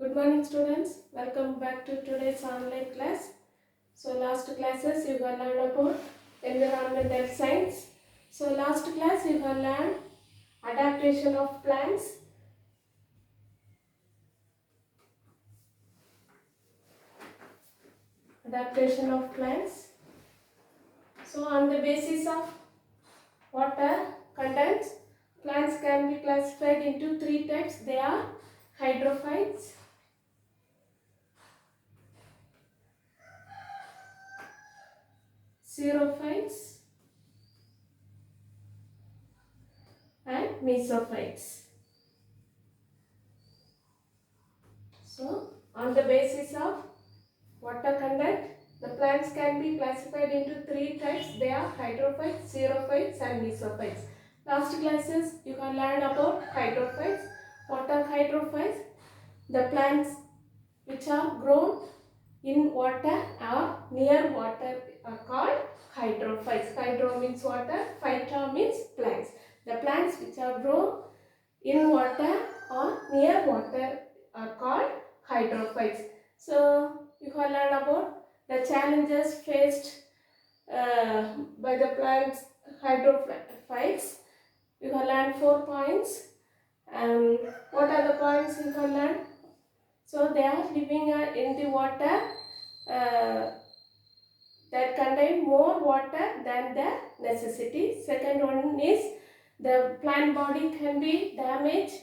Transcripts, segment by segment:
Good morning students, welcome back to today's online class. So last classes you have learned about environmental science. So last class you have learned adaptation of plants. Adaptation of plants. So on the basis of water contents, plants can be classified into three types. They are hydrophytes, xerophytes and mesophytes. So on the basis of water content, the plants can be classified into three types. They are hydrophytes, xerophytes and mesophytes. Last classes you have learned about hydrophytes. What are hydrophytes? The plants which are grown in water or near water are called hydrophytes. Hydro means water, phyta means plants. The plants which are grown in water or near water are called hydrophytes. So you have learned about the challenges faced by the plants hydrophytes. You have learned 4 points. What are the points you have learned? So they are living in the water uh, that contain more water than the necessity. Second one is the plant body can be damaged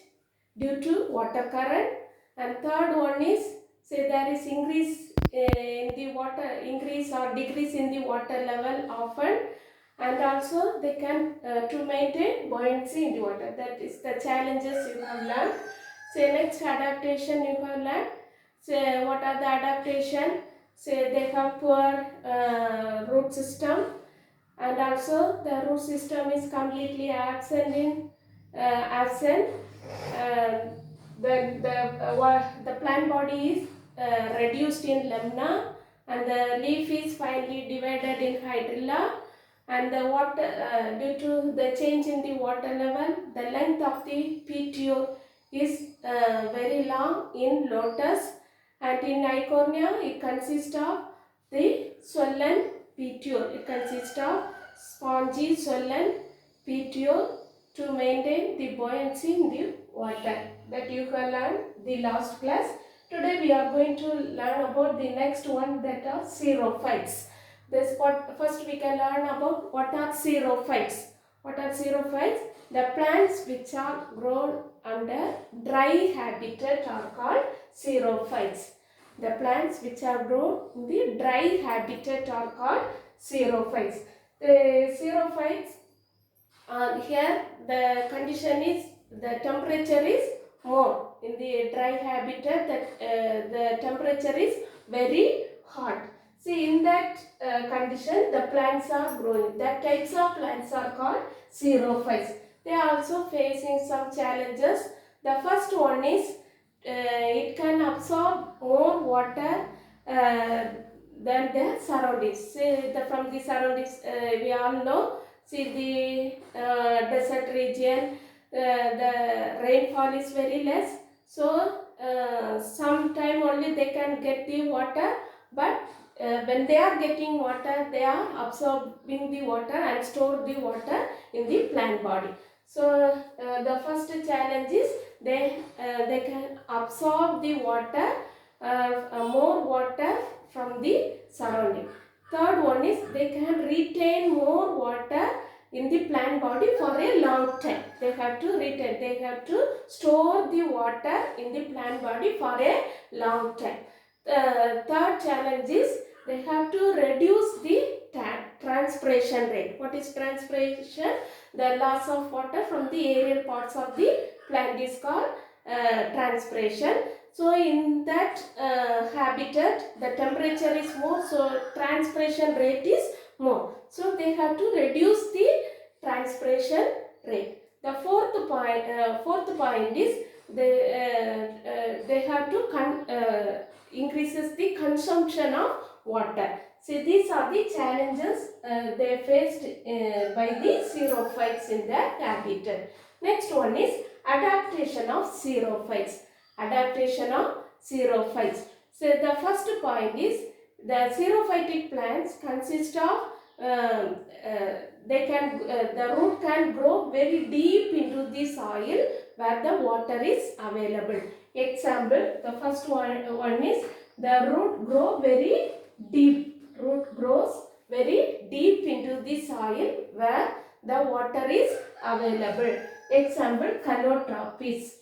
due to water current. And third one is, say there is increase in the water, increase or decrease in the water level often, and also they can to maintain buoyancy in the water. That is the challenges you have learned. Say next adaptation you have learned. Say what are the adaptation? Say they have poor root system, and also the root system is completely absent in absent. The plant body is reduced in lamina, and the leaf is finely divided in hydrilla, and the water due to the change in the water level, the length of the petiole is very long in lotus, and in Eichhornia it consists of the swollen petiole. It consists of spongy swollen petiole to maintain the buoyancy in the water. That you have learned the last class. Today we are going to learn about the next one, that are xerophytes. This what first we can learn about what are xerophytes. What are xerophytes? The plants which are grown under dry habitat are called xerophytes. The plants which are grown in the dry habitat are called xerophytes. The xerophytes, here the condition is the temperature is more. In the dry habitat, that the temperature is very hot. See, in that condition the plants are growing. That types of plants are called xerophytes. They are also facing some challenges. The first one is it can absorb more water than the surroundings. See, from the surroundings we all know. See, the desert region, the rainfall is very less. So sometime only they can get the water, but when they are getting water, they are absorbing the water and store the water in the plant body. So the first challenge is they can absorb the water, more water from the surrounding. Third one is they can retain more water in the plant body for a long time. They have to retain, they have to store the water in the plant body for a long time. Third challenge is they have to reduce the transpiration rate. What is transpiration? The loss of water from the aerial parts of the plant is called transpiration. So in that habitat the temperature is more, so transpiration rate is more. So they have to reduce the transpiration rate. The fourth point is they have to increases the consumption of water. See, these are the challenges they faced by the xerophytes in their habitat. Next one is adaptation of xerophytes. Adaptation of xerophytes. So the first point is the xerophytic plants consist of the root can grow very deep into the soil where the water is available. Example, the first one is the root grow very deep. Root grows very deep into the soil where the water is available. Example, calotropis.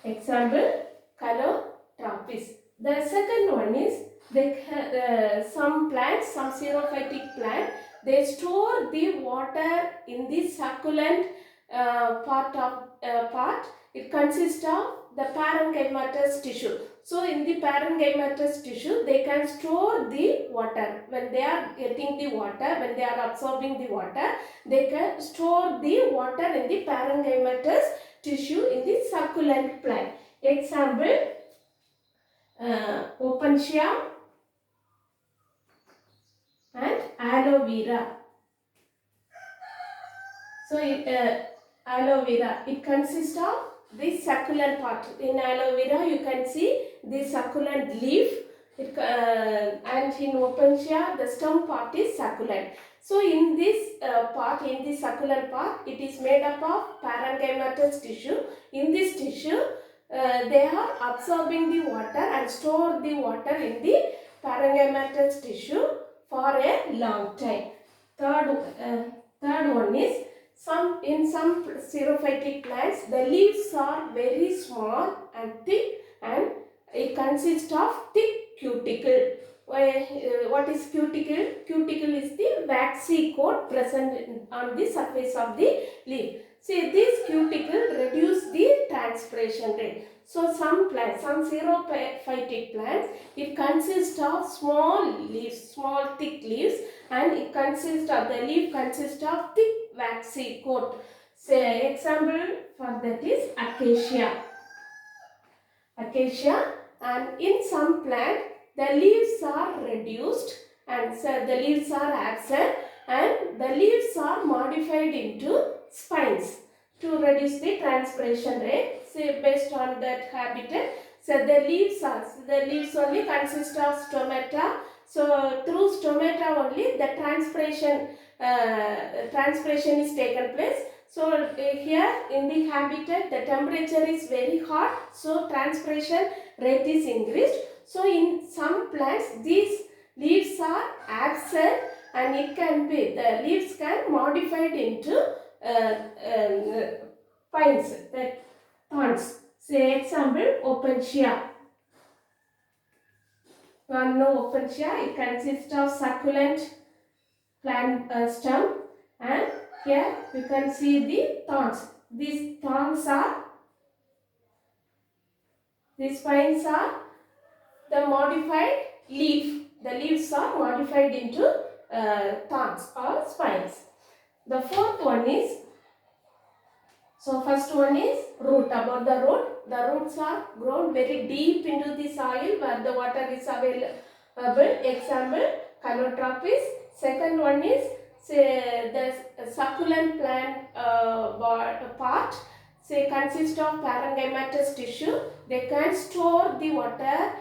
Example, calotropis. The second one is some plants, some xerophytic plant, they store the water in the succulent part. It consists of the parenchymatous tissue. So in the parenchymatous tissue, they can store the water. When they are getting the water, when they are absorbing the water, they can store the water in the parenchymatous tissue in the succulent plant. Example, opuntia and aloe vera. So aloe vera, it consists of the succulent part. In aloe vera you can see the succulent leaf, and in opuntia the stem part is succulent. So in this part, in the succulent part, it is made up of parenchymatous tissue. In this tissue they are absorbing the water and store the water in the parenchymatous tissue for a long time. Third one is in some xerophytic plants, the leaves are very small and thick, and it consists of thick cuticle. What is cuticle? Cuticle is the waxy coat present on the surface of the leaf. See, this cuticle reduce the transpiration rate. So some plants, some xerophytic plants, it consists of small leaves, small thick leaves, and the leaf consists of thick waxy coat. Say example for that is acacia. And in some plant the leaves are reduced and the leaves are absent, and the leaves are modified into spines to reduce the transpiration rate. Say based on that habitat, so the leaves only consist of stomata. So through stomata only the transpiration is taken place. So here in the habitat the temperature is very hot, so transpiration rate is increased. So in some plants these leaves are absent, and the leaves can modified into pines, thorns. Say example, opuntia. One know opuntia, it consists of succulent plant stem, and here you can see the thorns. These spines are the modified leaf. The leaves are modified into thorns or spines. The fourth one is, so first one is root. About the root, the roots are grown very deep into the soil where the water is available. Example, calotropis. Second one is the succulent plant part. Say consists of parenchymatous tissue. They can store the water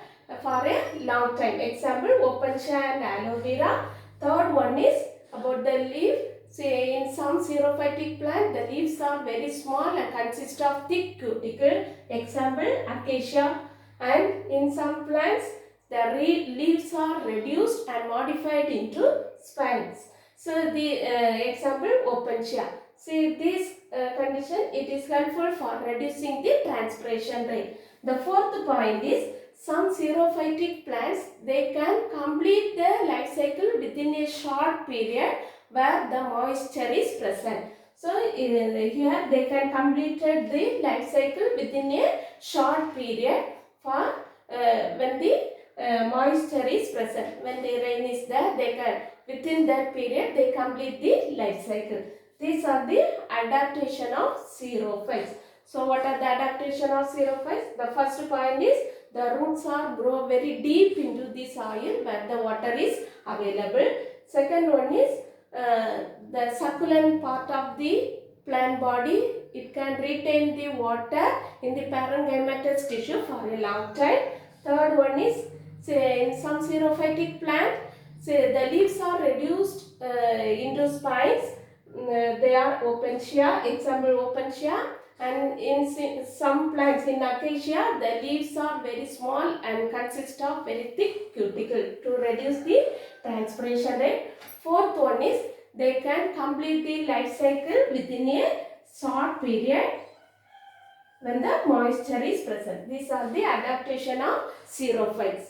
for a long time. Example, opuntia and aloe vera. Third one is about the leaf. Say in some xerophytic plant, the leaves are very small and consist of thick cuticle. Example, acacia. And in some plants, the leaves are reduced and modified into spines. So the example, opuntia. See this condition, it is helpful for reducing the transpiration rate. The fourth point is, some xerophytic plants, they can complete their life cycle within a short period where the moisture is present. So here they can complete the life cycle within a short period for when the moisture is present. When the rain is there, they can within that period they complete the life cycle. These are the adaptation of xerophytes. So what are the adaptation of xerophytes? The first point is the roots are grow very deep into the soil where the water is available. Second one is the succulent part of the plant body it can retain the water in the parenchymatous tissue for a long time. Third one is, say in some xerophytic plant, say the leaves are reduced into spines. They are opentia, example opentia. And in some plants, in acacia, the leaves are very small and consist of very thick cuticle to reduce the transpiration rate. Fourth one is, they can complete the life cycle within a short period when the moisture is present. These are the adaptation of xerophytes.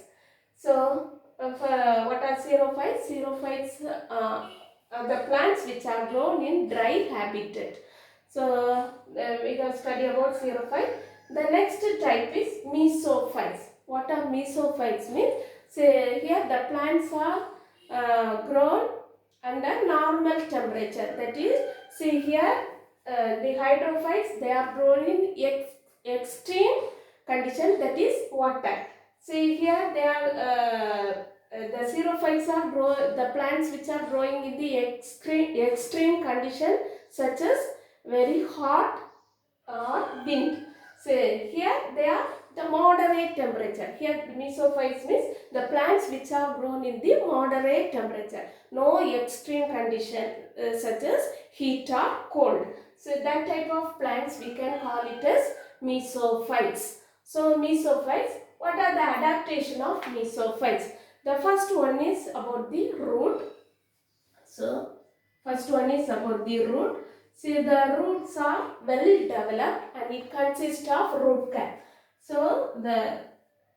So, what are xerophytes? Xerophytes are the plants which are grown in dry habitat. So, we have studied about xerophytes. The next type is mesophytes. What are mesophytes means? Say here the plants are grown under normal temperature. That is, see here the hydrophytes, they are grown in extreme condition, that is water. See here they are the xerophytes are the plants which are growing in the extreme condition such as very hot or wind. So here they are the moderate temperature. Here mesophytes means the plants which are grown in the moderate temperature. No extreme condition such as heat or cold. So that type of plants we can call it as mesophytes. So mesophytes, what are the adaptation of mesophytes? The first one is about the root. So first one is about the root. See, the roots are well developed and it consists of root cap. So the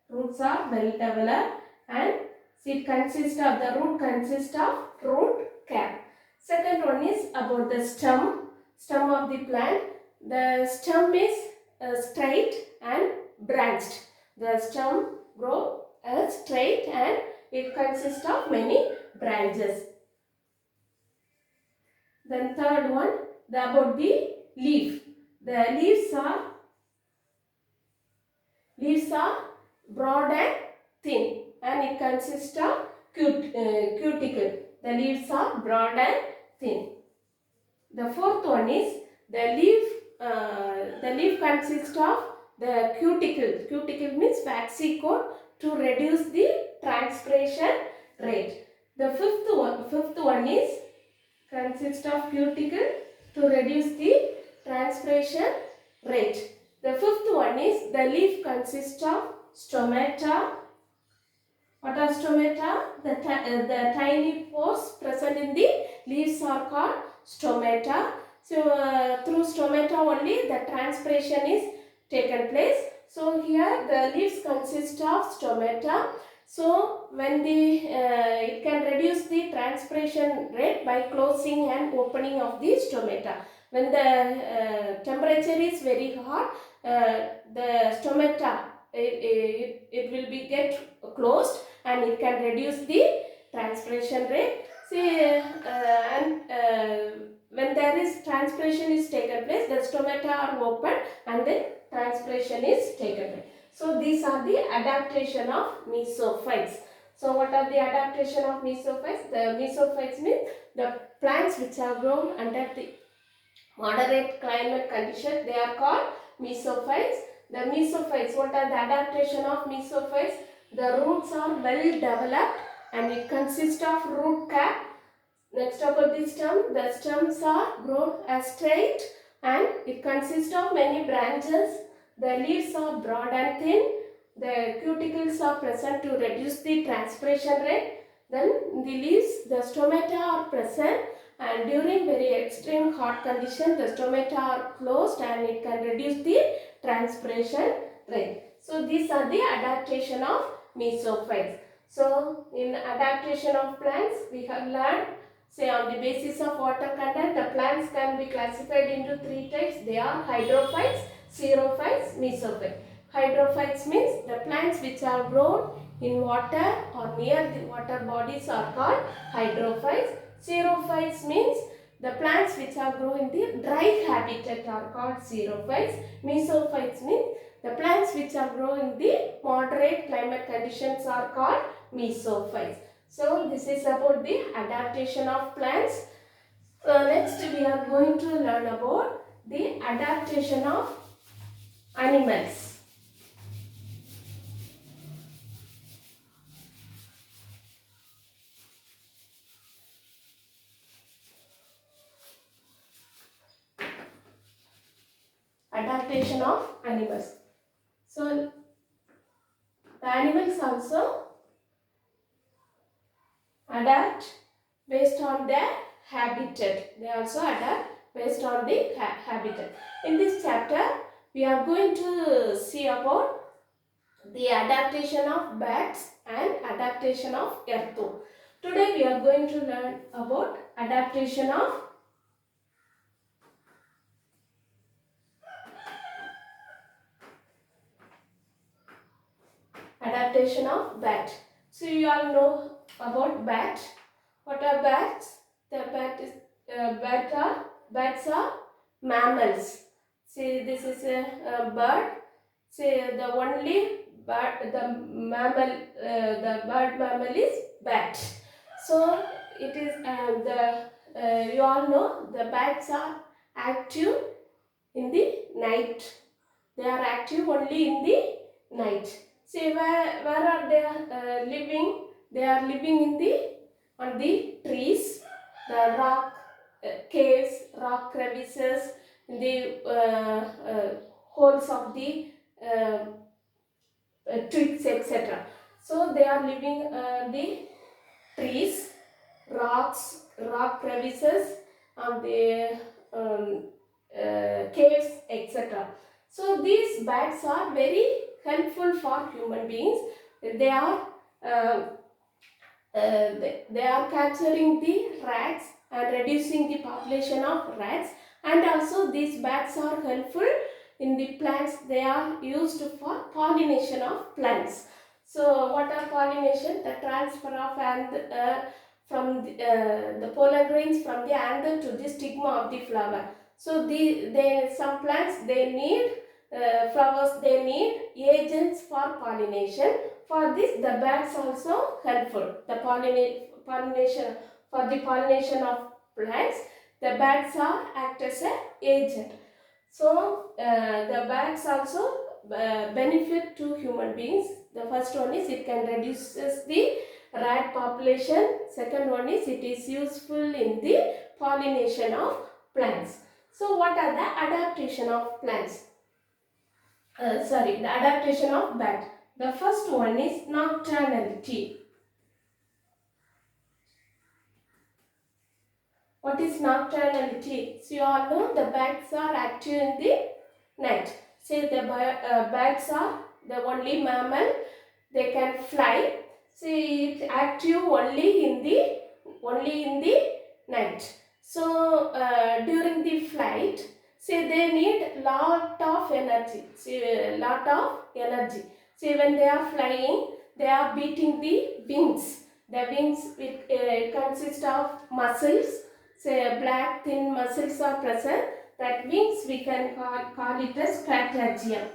roots are well developed and it consists of, the root consists of root cap. Second one is about the stem of the plant. The stem is straight and branched. The stem grows straight and it consists of many branches. Then third one, about the leaf. The leaves are broad and thin and it consists of cuticle. The leaves are broad and thin. The fourth one is the leaf consists of the cuticle. Cuticle means waxy coat to reduce the transpiration rate. The fifth one is consists of cuticle to reduce the transpiration rate. The fifth one is the leaf consists of stomata. What are stomata? The tiny pores present in the leaves are called stomata. So through stomata only the transpiration is taken place. So here the leaves consist of stomata. So when it can reduce the transpiration rate by closing and opening of the stomata. When the temperature is very hot, the stomata it will be get closed and it can reduce the transpiration rate. See, when there is transpiration is taken place, the stomata are open and then transpiration is taken place. So these are the adaptation of mesophytes. So what are the adaptation of mesophytes? The mesophytes means the plants which are grown under the moderate climate condition, they are called mesophytes. The mesophytes, what are the adaptation of mesophytes? The roots are well developed and it consists of root cap. Next about the stems are grown as straight and it consists of many branches. The leaves are broad and thin. The cuticles are present to reduce the transpiration rate. Then the leaves, the stomata are present and during very extreme hot condition the stomata are closed and it can reduce the transpiration rate. So these are the adaptation of mesophytes. So in adaptation of plants we have learned, say on the basis of water content, the plants can be classified into three types. They are hydrophytes, xerophytes, mesophytes. Hydrophytes means the plants which are grown in water or near the water bodies are called hydrophytes. Xerophytes means the plants which are grown in the dry habitat are called xerophytes. Mesophytes means the plants which are grown in the moderate climate conditions are called mesophytes. So this is about the adaptation of plants. Next we are going to learn about the adaptation of animals. Adaptation of animals. So the animals also adapt based on their habitat. They also adapt based on the habitat. In this chapter, we are going to see about the adaptation of bats and adaptation of earthworm. Today we are going to learn about adaptation of bat. So you all know about bat. What are bats? The bats are mammals. See, this is a bird. See, the only bird, the bird mammal is bat. So it is you all know the bats are active in the night. They are active only in the night. See, where are they living? They are living in the on the trees, the rock caves, rock crevices, in the holes of the uh, twigs, etc. So they are living the trees, rocks, rock crevices, and the caves, etc. So these bats are very helpful for human beings. They are uh, they are capturing the rats and reducing the population of rats, and also these bats are helpful in the plants. They are used for pollination of plants. So what are pollination? The transfer of and from the pollen grains from the anther to the stigma of the flower. So some plants they need flowers, they need agents for pollination. For this, the bats also helpful. The pollination for the pollination of plants, the bats are act as a agent. So the bats also benefit to human beings. The first one is it can reduces the rat population. Second one is it is useful in the pollination of plants. So what are the adaptation of plants? The adaptation of bat. The first one is nocturnality. What is nocturnality? So you all know the bats are active in the night. Say the bats are the only mammal. They can fly. See, it's active only in the night. So during the flight, see they need lot of energy. See, lot of energy. See, when they are flying, they are beating the wings. The wings consist of muscles. Say black thin muscles are present. That wings we can call it as strategium.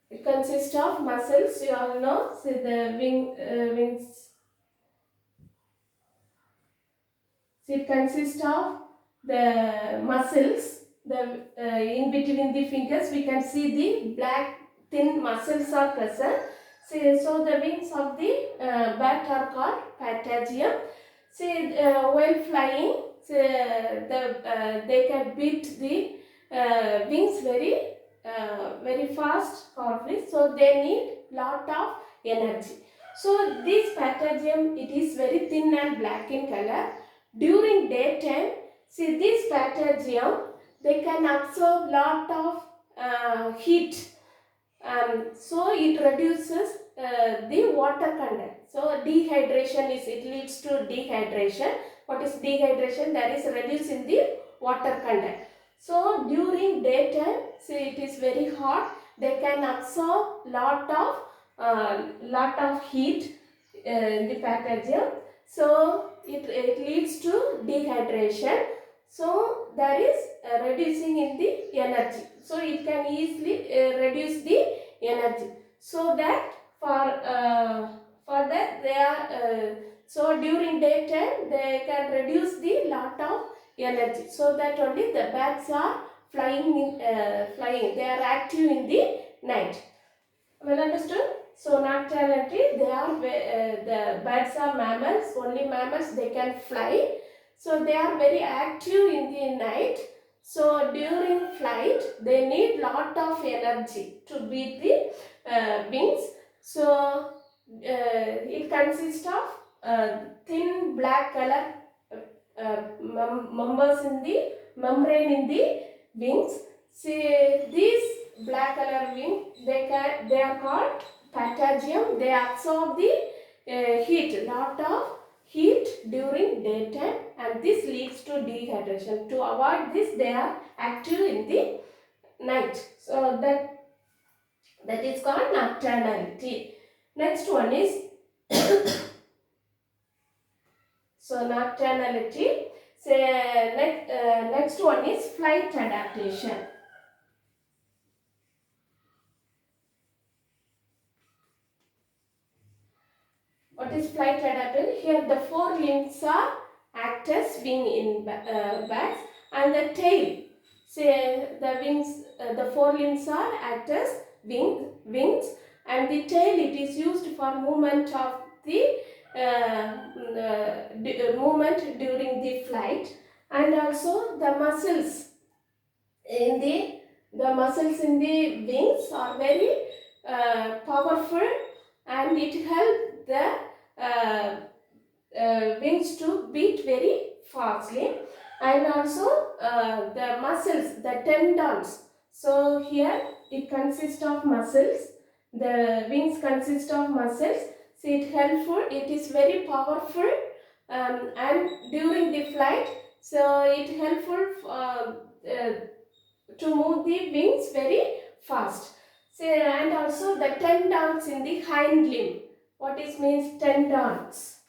It consists of muscles. You all know. See the wings. See, it consists of the muscles. The in between the fingers we can see the black thin muscles are present. See, so the wings of the bat are called patagium. See, while flying, they can beat the wings very fast, powerfully. So they need lot of energy. So this patagium, it is very thin and black in color. During daytime, see this patagium, they can absorb lot of heat. So it reduces the water content. So dehydration it leads to dehydration. What is dehydration? That is reduce in the water content. So during daytime, see it is very hot. They can absorb lot of heat in the pathogen. So it leads to dehydration. So there is reducing in the energy. So it can easily reduce the energy. So that for that they are so during daytime they can reduce the lot of energy. So that only the bats are flying. They are active in the night. Well understood? So nocturnally, they are the birds are mammals. Only mammals they can fly. So they are very active in the night. So during flight, they need lot of energy to beat the wings. So it consists of thin black color members in the membrane in the wings. See these black color wing, they are called patagium. They absorb the heat, lot of heat during daytime, and this leads to dehydration. To avoid this, they are active in the night. So that is called nocturnality. Next one is so nocturnality. Say next one is flight adaptation. What is flight adaptation? Here the forelimbs are act as wing in bats, and the tail. Say the wings, the forelimbs are act as wings, and the tail it is used for movement of the movement during the flight, and also the muscles in the muscles in the wings are very powerful, and it helps the wings to beat very fastly, and also the muscles, the tendons. So here it consists of muscles. The wings consist of muscles. So it helpful. It is very powerful, and during the flight, so it helpful to move the wings very fast. So, and also the tendons in the hind limb. What is means tendons?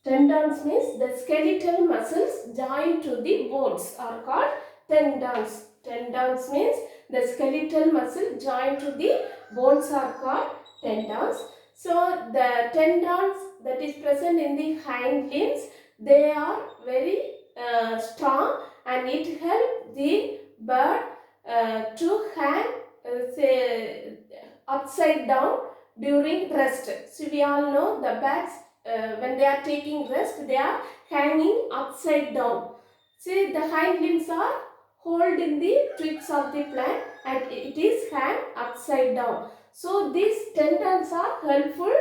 Tendons means the skeletal muscles joined to the bones are called tendons. Tendons means the skeletal muscle joined to the bones are called tendons. So the tendons that is present in the hind limbs, they are very strong, and it helps the bird to hang say upside down during rest. So we all know the bats when they are taking rest, they are hanging upside down. See, the hind limbs are hold in the twigs of the plant, and it is hang upside down. So these tendons are helpful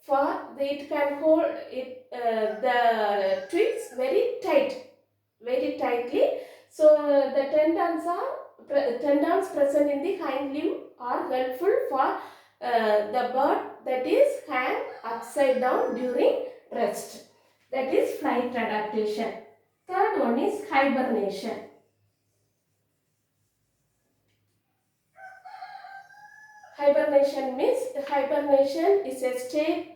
for it can hold it the twigs very tightly. So the tendons present in the hind limb are helpful for the bird that is hang upside down during rest. That is flight adaptation. Third one is hibernation. Hibernation is a state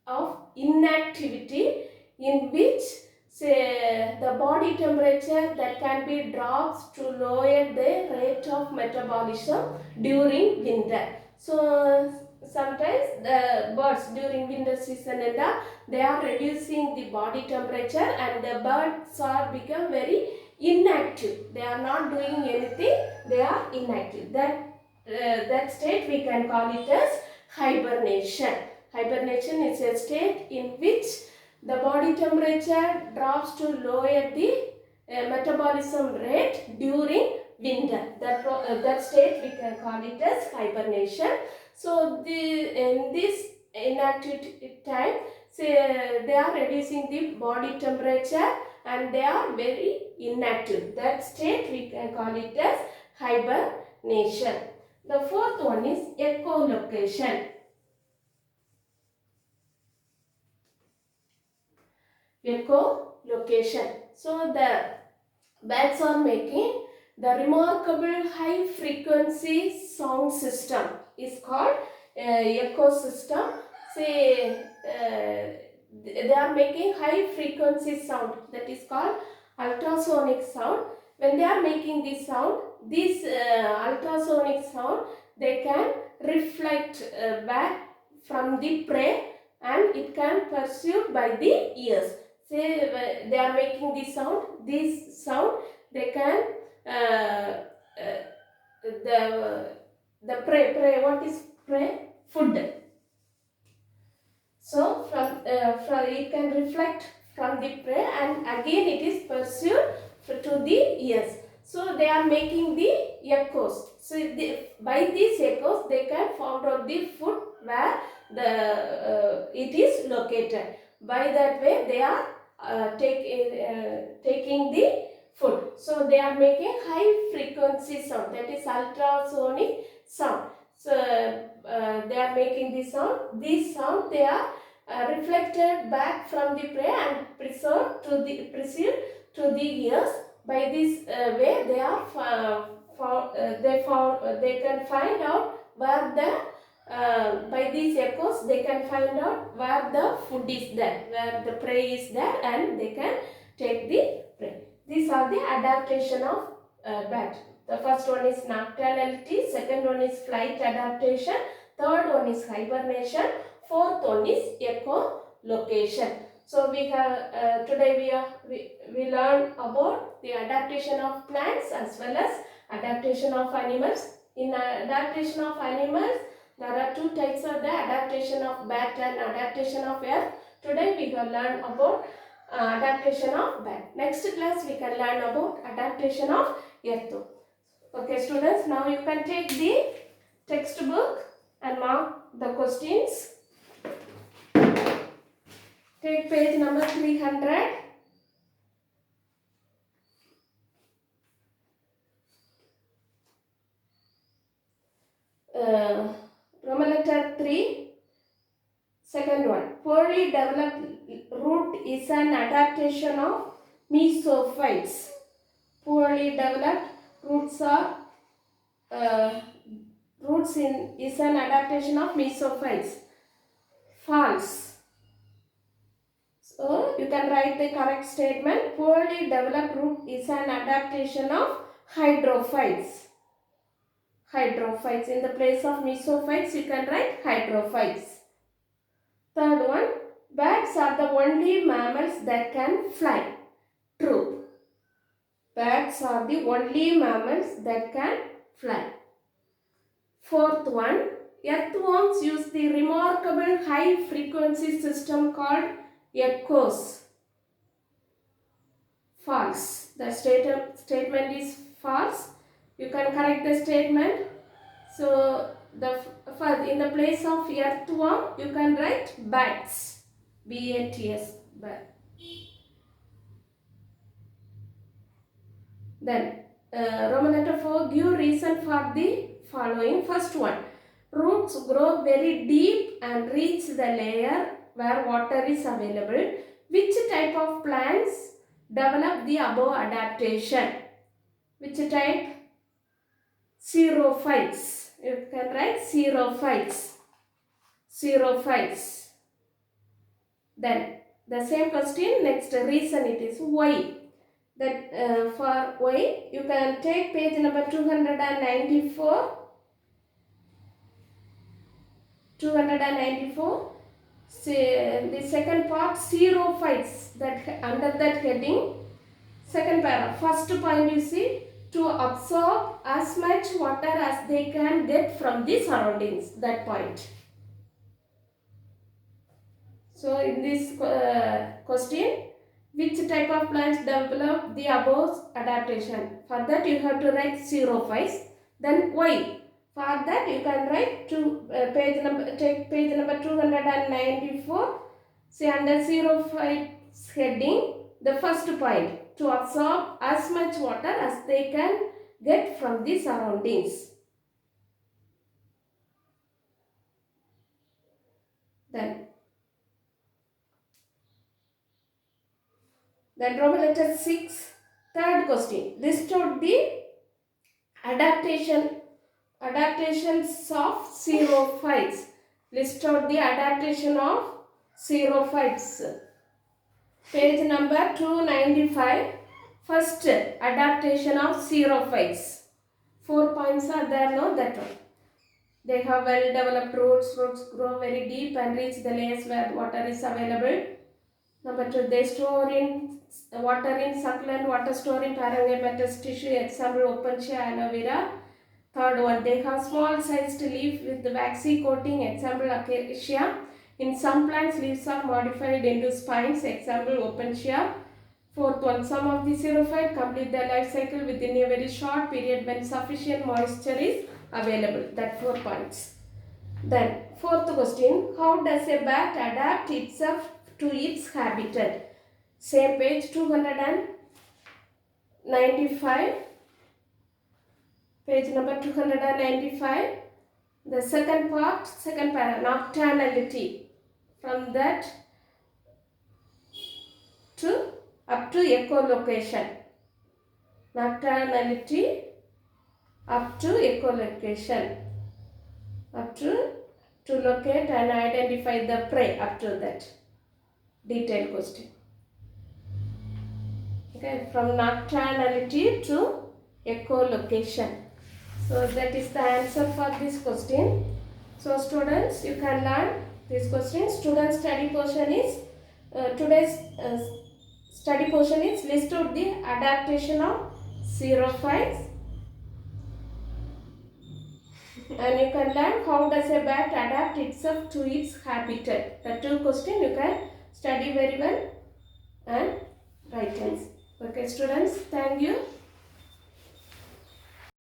of inactivity in which say the body temperature that can be dropped to lower the rate of metabolism during winter. So sometimes the birds during winter season and they are reducing the body temperature, and the birds are become very inactive. They are not doing anything. They are inactive. That state we can call it as hibernation. Hibernation is a state in which the body temperature drops to lower the metabolism rate during winter. That state we can call it as hibernation. So in this inactive time, they are reducing the body temperature, and they are very inactive. That state we can call it as hibernation. The fourth one is echolocation. Echolocation. So the bats are making the remarkable high frequency sound system is called ecosystem. They are making high frequency sound, that is called ultrasonic sound. When they are making this sound, this ultrasonic sound, they can reflect back from the prey, and it can pursued by the ears. say they are making this sound they can the prey, what is prey? Food. So from it can reflect from the prey and again it is pursued to the ears. So they are making the echoes. So by these echoes they can find out the food where it is located. By that way they are taking the food. So they are making high frequency sound, that is ultrasonic sound. So they are making this sound. This sound they are reflected back from the prey and preserved to the ears. By this way they are they can find out where by these echoes they can find out where the food is there, where the prey is there, and they can take the prey. These are the adaptation of bat. The first one is nocturnality, second one is flight adaptation, third one is hibernation, fourth one is echolocation. So we have today we learn about the adaptation of plants as well as adaptation of animals. In adaptation of animals, there are two types of the adaptation of bat and adaptation of earth. Today we will learn about adaptation of bat. Next class we can learn about adaptation of earth. Okay students, now you can take the textbook and mark the questions. Take page number 300. Roman letter 3, second one. Poorly developed root is an adaptation of mesophytes. Poorly developed roots are is an adaptation of mesophytes. False. So you can write the correct statement. Poorly developed root is an adaptation of hydrophytes. Hydrophytes. In the place of mesophytes, you can write hydrophytes. Third one, bats are the only mammals that can fly. True. Bats are the only mammals that can fly. Fourth one, earthworms use the remarkable high frequency system called echoes. False. The statement is false. You can correct the statement. So in the place of earthworm, you can write bats. B-A-T-S. Bat. Then Roman letter 4, give reason for the following. First one, roots grow very deep and reach the layer where water is available. Which type of plants develop the above adaptation? Which type? Xerophytes. You can write xerophytes. Xerophytes. Then the same question, next reason it is why. That for why you can take page number 294. 294. Say the second part, xerophytes. That under that heading, second paragraph. First point you see, to absorb as much water as they can get from the surroundings. That point. So in this question, which type of plants develop the above adaptation? For that you have to write xerophytes. Then why? For that you can write take page number 294. See under xerophytes heading, the first point, to absorb as much water as they can get from the surroundings. Then Roman letter 6, third question. List out the adaptations of xerophytes. List out the adaptation of xerophytes. Page number 295. First, adaptation of xerophytes. 4 points are there, no? That one. They have well developed roots. Roots grow very deep and reach the layers where water is available. Number 2, they store in water in succulent, water store in parenchymatous tissue, example Opuntia aloe vera. Third one, they have small sized leaf with the waxy coating, example Acacia. In some plants, leaves are modified into spines, example Opuntia. Fourth one, some of the xerophyte complete their life cycle within a very short period when sufficient moisture is available. That 4 points. Then, fourth question, how does a bat adapt itself to its habitat? Same page 295, page number 295. The second part, second para, nocturnality. From that to up to echolocation. Nocturnality up to echolocation. Up to locate and identify the prey, up to that. Detailed question. Okay, from nocturnality to echolocation. So that is the answer for this question. So students, you can learn this question. Student study portion is today's study portion is list out the adaptation of xerophiles, and you can learn how does a bat adapt itself to its habitat. The 2 questions you can study very well and write answer. Okay students, thank you.